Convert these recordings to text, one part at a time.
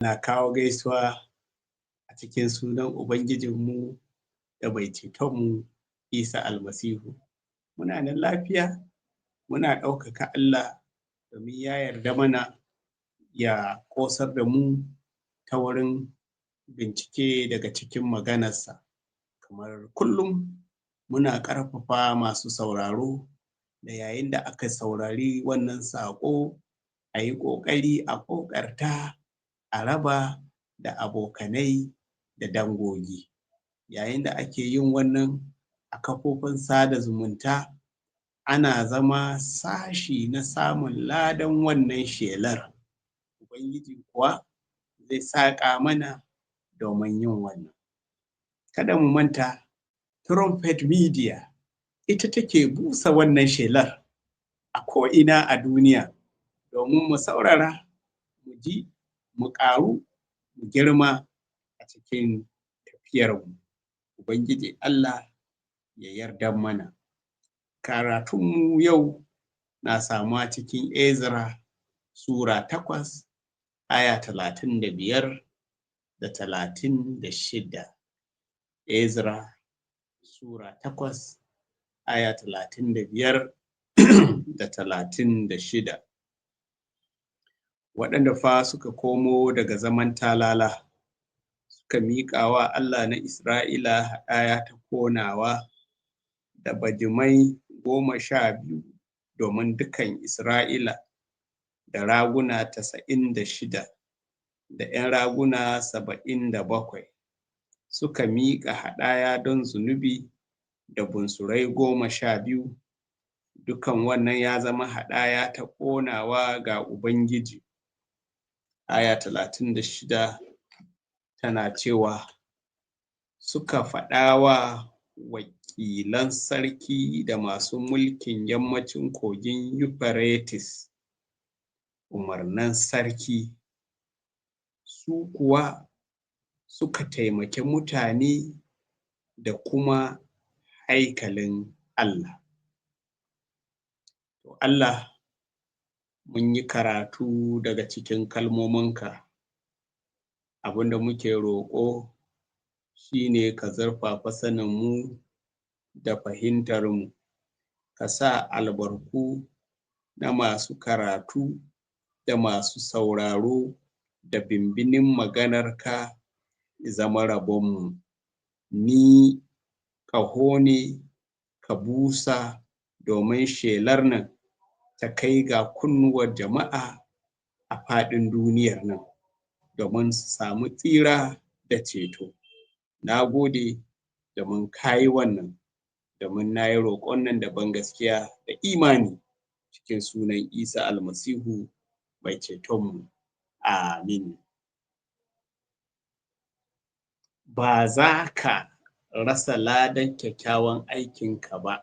Na kawo gaisuwa a cikin sunan Ubangijinmu da mai cetonmu Isa Almasihu. Muna nan lafiya, muna ɗaukaka Allah domin ya yarda mana ya ƙosar da mu ta wurin bincike daga cikin maganarsa. Kamar kullum muna ƙarfafa masu sauraro da yayin da aka saurari wannan saƙo a yi ƙoƙari a ƙoƙarta a raba da abokanai da dangogi. Yayin da ake yin wannan a kafofin sada zumunta ana zama sashi na samun ladan wannan shelar. Ubangiji kuwa zai saƙa mana domin yin wannan. Kada mu manta Trumpet Media ita take busa wannan shelar a ko'ina a duniya domin mu saurara, mu ji, mu ƙaru, mu girma a cikin tafiyarmu. Ubangiji Allah ya yarda mana. Karatunmu yau na samuwa cikin Ezra Sura 8 aya 35 da 36. Ezra Sura 8 aya 35 da 36. Waɗanda fa suka komo daga zaman talala suka miƙa wa Allah na Isra'ila hadaya ta ƙonawa da bajimai 12 domin dukan Isra'ila da raguna 96 da ‘yan raguna 77. Suka miƙa hadaya don zunubi da bunsurai 12. Dukan wannan ya zama hadaya ta ƙonawa ga Ubangiji. Aya 36 tana cewa suka faɗa wa wakilan sarki da masu mulkin yammacin kogin Euphrates umarnan sarki, su kuwa suka taimaki mutane da kuma haikalin Allah. To Allah, mun yi karatu daga cikin kalmominka. Abinda muke roƙo shine ka zurfafa saninmu da fahimtarmu. Ka sa albarku na masu karatu da masu sauraro da bimbinin maganarka ya zama rabonmu. Ni ƙaho ne ka busa domin shelar nan ta kai ga kunnuwar jama'a a faɗin duniyar nan domin su samu tsira da ceto. Na gode domin ka yi wannan, domin na yi roƙon nan da bangaskiya da imani cikin sunan Isa Almasihu mai cetonmu. Amin. Ba za ka rasa ladan kyakkyawan aikinka ba.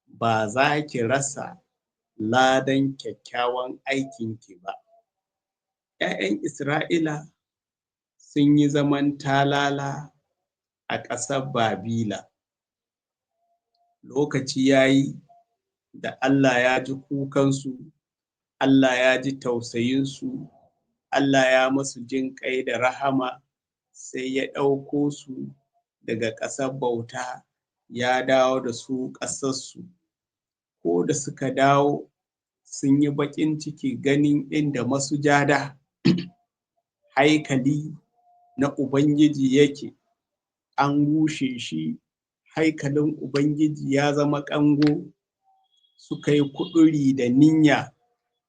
Ba za ki rasa ladan kyakkyawan aikinki ba. ‘Ya'yan Isra'ila sun yi zaman talala a ƙasar Babila. Lokaci ya yi da Allah ya ji kukansu, Allah ya ji tausayinsu, Allah ya musu jinƙai da rahama, sai ya ɗauko su daga ƙasar bauta ya dawo da su ƙasarsu. Ko da suka dawo sun yi baƙin ciki ganin inda masujada haikali na Ubangiji yake, an rushe shi, haikalin Ubangiji ya zama ƙango. Suka yi kuɗuri da niyya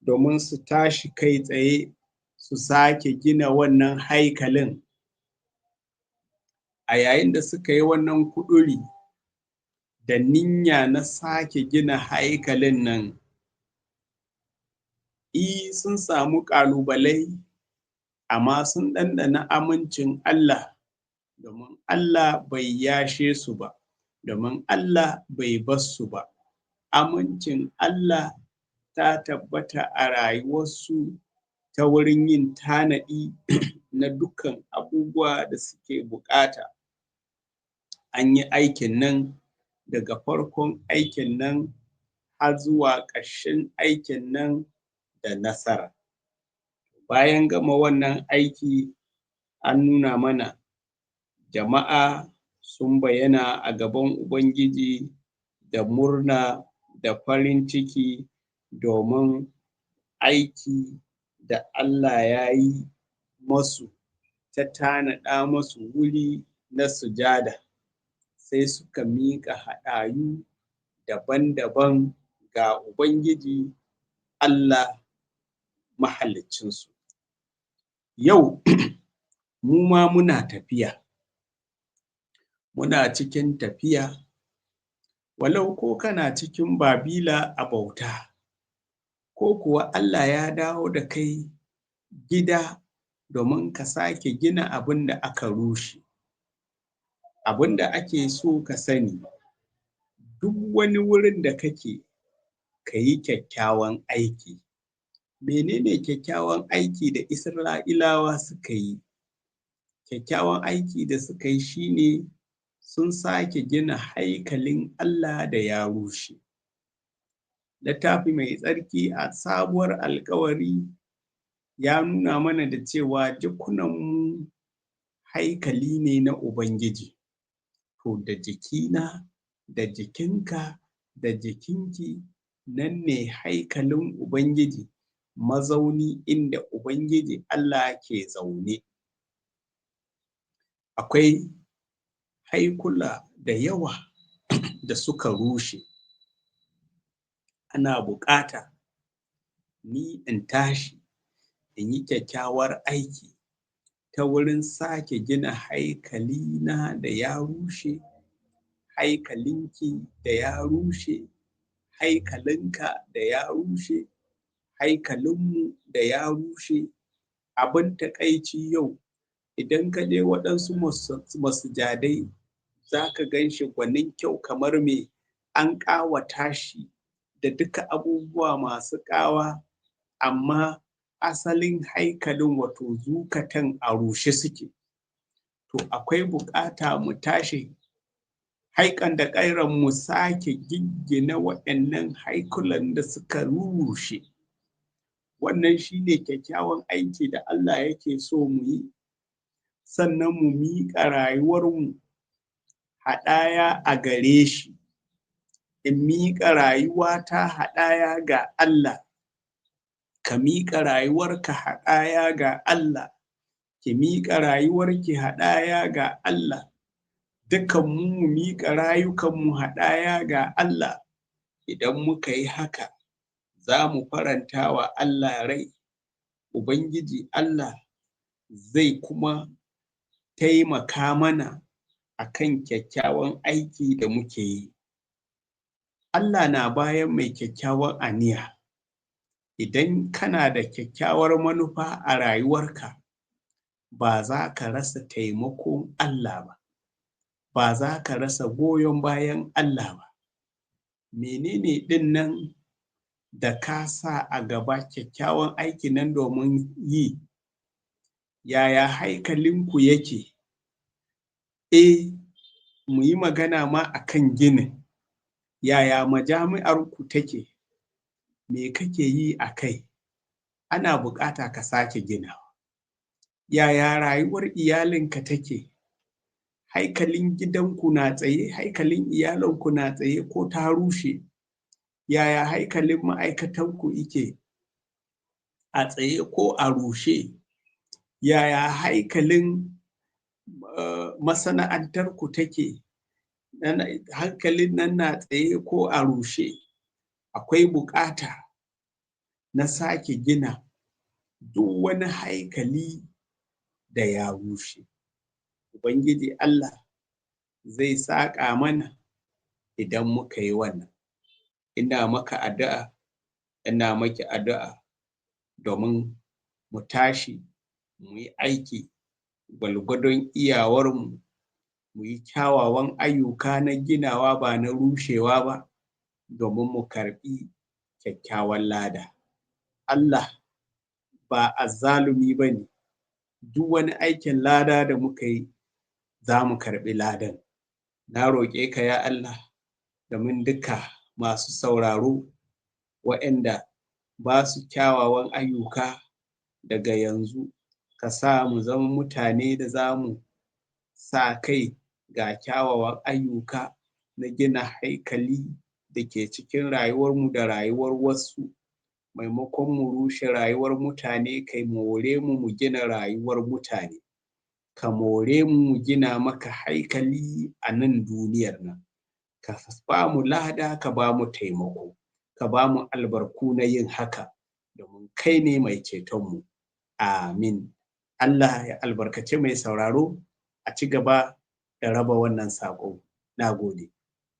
domin su tashi kai tsaye su sake gina wannan haikalin. A yayin da suka yi wannan kuɗuri da niyya na sake gina haikalin nan, sun samu ƙalubalai, amma sun ɗanɗana amincin Allah, domin Allah bai yashe su ba, domin Allah bai bar su ba. Amincin Allah ta tabbata a rayuwarsu ta wurin yin tanadi na dukkan abubuwa da suke buƙata. An yi aikin nan daga farkon aikin nan har zuwa ƙarshen aikin nan da nasara. bayan gama wannan aiki an nuna mana jama'a sun bayyana a gaban Ubangiji da murna da farin ciki domin aiki da Allah yayi masu ta tanada masu wuri na sujada, sai suka miƙa hadayu daban-daban ga Ubangiji Allah mahaliccinsu. Yau muma muna tafiya, muna cikin tafiya walau ko kana cikin babila a bauta, ko kuwa Allah ya dawo da kai gida domin ka sake gina abin da aka rushe. Abin da ake so ka sani, duk wani wurin da kake ka yi kyakkyawan aiki. Menene kyakkyawan aiki da Isra'ilawa suka yi? Kyakkyawan aiki da suka yi shine sun sake gina haikalin Allah da ya rushe. Littafi mai tsarki a sabuwar alkawari ya nuna mana da cewa jikunanmu haikali ne na Ubangiji. To da jikina, da jikinka, da jikinki nan ne haikalin Ubangiji, mazauni inda Ubangiji Allah ke zaune. Akwai haikula da yawa da suka rushe. Ana buƙata ni in tashi in yi kyakkyawar aiki ta wurin sake gina haikalina da ya rushe, haikalinki da ya rushe, haikalinka da ya rushe, haikalinmu da ya rushe. Abin takaici yau idan ka je waɗansu masujadai za ka gan shi gwanin kyau kamar me an ƙawata shi da duka abubuwa masu ƙawa, amma asalin haikalin wato zukatan a rushe suke. To akwai buƙata mu tashi haikan da ƙairan mu sake giggina waɗannan haikulan da suka rurrushe. Wannan shine kyakkyawan aiki da Allah yake so mu yi, sannan mu miƙa rayuwarmu haɗaya a gare shi. In miƙa rayuwata haɗaya ga Allah, ka miƙa rayuwarka haɗaya ga Allah, ki miƙa rayuwarki haɗaya ga Allah. Dukanmu mu miƙa rayukanmu haɗaya ga Allah. Idan muka yi haka, za mu faranta wa Allah rai. Ubangiji Allah zai kuma taimaka mana akan kyakkyawan aiki da muke yi. Allah na bayan mai kyakkyawan aniya. Idan kana da kyakkyawar manufa a rayuwarka, ba za ka rasa taimakon Allah ba, ba za ka rasa goyon bayan Allah ba. Menene ɗin nan da ka sa a gaba kyakkyawan aiki nan domin yi? Yaya haikalinku yake? Mu yi magana ma akan ginin. Yaya majami'arku take? Me kake yi a kai? Ana buƙata ka sake ginawa. Yaya rayuwar iyalinka take? Haikalin gidanku na tsaye, haikalin iyalinku na tsaye ko ta rushe? Yaya haikalin ma'aikatanku ike? A tsaye ko a rushe? Yaya haikalin masana'antarku take? Hankalin nan na tsaye ko a rushe? Akwai buƙata na sake gina duk wani haikali da ya rushe. Ubangiji Allah zai saƙa mana idan muka yi wannan. Ina maka addu'a, ina maki addu'a domin mu tashi mu yi aiki gwalgwadon iyawarmu, mu yi kyawawan ayyuka na ginawa ba na rushewa ba, domin mu karɓi kyakkyawan lada. Allah ba azzalumi ba ne. Duk wani aikin lada da muka yi za mu karɓi ladan. Na roƙe ka ya Allah, domin duka masu sauraro waɗanda ba su kyawawan ayyuka daga yanzu ka sa mu zama mutane da za mu sa kai ga kyawawan ayyuka na gina haikali da ke cikin rayuwarmu da rayuwar wasu, maimakon mu rushe rayuwar mutane kai more mu mu gina rayuwar mutane. Ka more mu mu gina maka haikali a nan duniyar nan, ka ba mu lada, ka ba mu taimako, ka ba mu albarku na yin haka, domin kai ne mai cetonmu. Amin. Allah ya albarkaci mai sauraro, a ci gaba da raba wannan saƙo. Na gode.